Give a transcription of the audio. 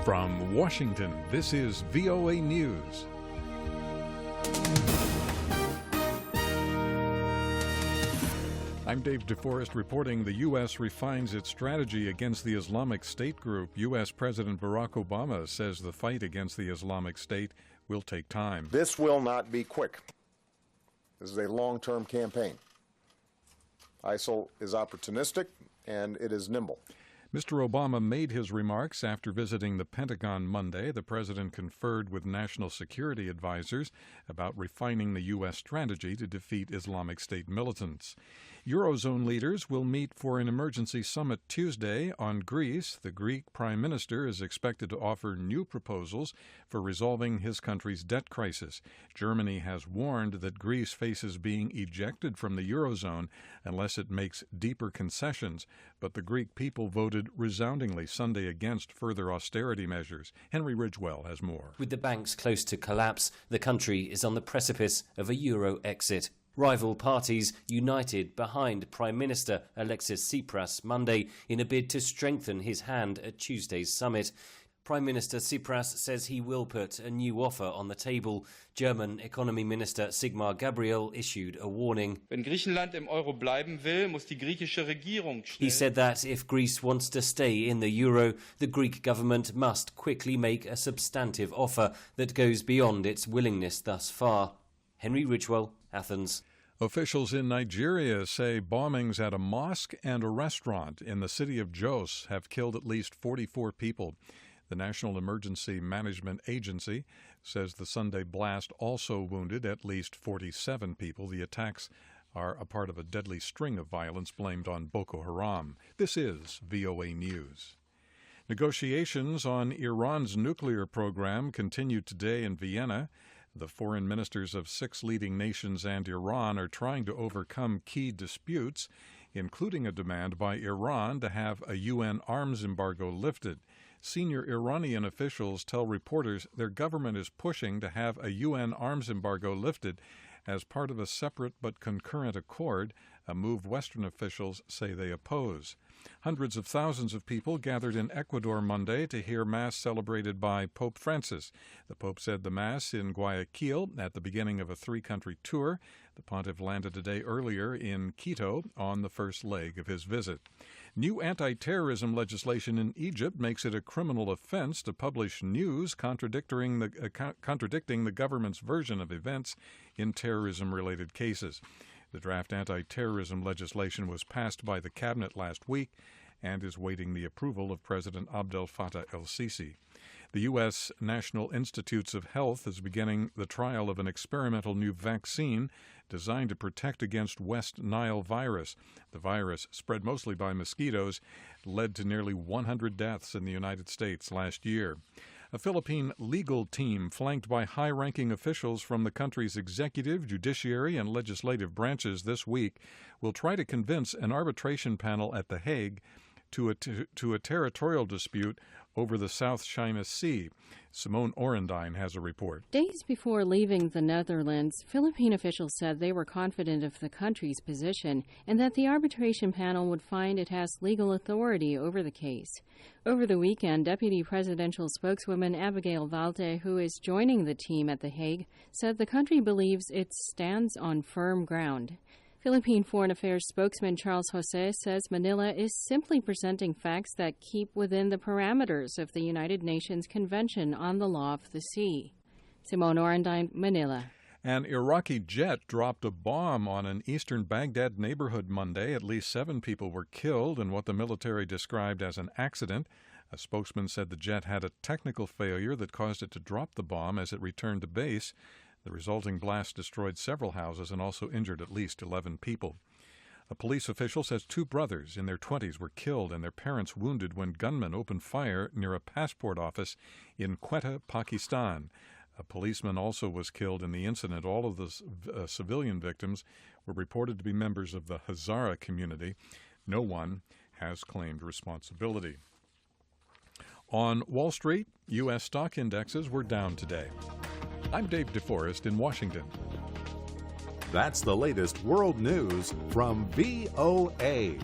From Washington, this is VOA News. I'm David Forrest reporting the U.S. refines its strategy against the Islamic State group. U.S. President Barack Obama says the fight against the Islamic State will take time. This will not be quick. This is a long-term campaign. ISIL is opportunistic and it is nimble. Mr. Obama made his remarks after visiting the Pentagon Monday. The president conferred with national security advisors about refining the U.S. strategy to defeat Islamic State militants. Eurozone leaders will meet for an emergency summit Tuesday on Greece. The Greek prime minister is expected to offer new proposals for resolving his country's debt crisis. Germany has warned that Greece faces being ejected from the Eurozone unless it makes deeper concessions, but the Greek people voted resoundingly Sunday against further austerity measures. Henry Ridgwell has more. With the banks close to collapse, the country is on the precipice of a euro exit. Rival parties united behind Prime Minister Alexis Tsipras Monday in a bid to strengthen his hand at Tuesday's summit. Prime Minister Tsipras says he will put a new offer on the table. German Economy Minister Sigmar Gabriel issued a warning. Wenn Griechenland im Euro bleiben will, muss die griechische Regierung He said that if Greece wants to stay in the euro, the Greek government must quickly make a substantive offer that goes beyond its willingness thus far. Henry Ridgwell, Athens. Officials in Nigeria say bombings at a mosque and a restaurant in the city of Jos have killed at least 44 people. The National Emergency Management Agency says the Sunday blast also wounded at least 47 people. The attacks are a part of a deadly string of violence blamed on Boko Haram. This is VOA News. Negotiations on Iran's nuclear program continue today in Vienna. The foreign ministers of 6 leading nations and Iran are trying to overcome key disputes, including a demand by Iran to have a UN arms embargo lifted. Senior Iranian officials tell reporters their government is pushing to have a UN arms embargo lifted as part of a separate but concurrent accord, a move Western officials say they oppose. Hundreds of thousands of people gathered in Ecuador Monday to hear Mass celebrated by Pope Francis. The Pope said the Mass in Guayaquil at the beginning of a 3-country tour. The pontiff landed a day earlier in Quito on the first leg of his visit. New anti-terrorism legislation in Egypt makes it a criminal offense to publish news contradicting the government's version of events in terrorism-related cases. The draft anti-terrorism legislation was passed by the cabinet last week and is waiting the approval of President Abdel Fattah el-Sisi. The U.S. National Institutes of Health is beginning the trial of an experimental new vaccine designed to protect against West Nile virus. The virus, spread mostly by mosquitoes, led to nearly 100 deaths in the United States last year. A Philippine legal team flanked by high-ranking officials from the country's executive, judiciary, and legislative branches this week will try to convince an arbitration panel at The Hague to a territorial dispute over the South China Sea. Simone Orendine has a report. Days before leaving the Netherlands, Philippine officials said they were confident of the country's position and that the arbitration panel would find it has legal authority over the case. Over the weekend, Deputy Presidential Spokeswoman Abigail Valde, who is joining the team at The Hague, said the country believes it stands on firm ground. Philippine Foreign Affairs spokesman Charles Jose says Manila is simply presenting facts that keep within the parameters of the United Nations Convention on the Law of the Sea. Simone Orendine, Manila. An Iraqi jet dropped a bomb on an eastern Baghdad neighborhood Monday. At least 7 people were killed in what the military described as an accident. A spokesman said the jet had a technical failure that caused it to drop the bomb as it returned to base. The resulting blast destroyed several houses and also injured at least 11 people. A police official says 2 brothers in their 20s were killed and their parents wounded when gunmen opened fire near a passport office in Quetta, Pakistan. A policeman also was killed in the incident. All of the civilian victims were reported to be members of the Hazara community. No one has claimed responsibility. On Wall Street, U.S. stock indexes were down today. I'm Dave DeForest in Washington. That's the latest world news from VOA.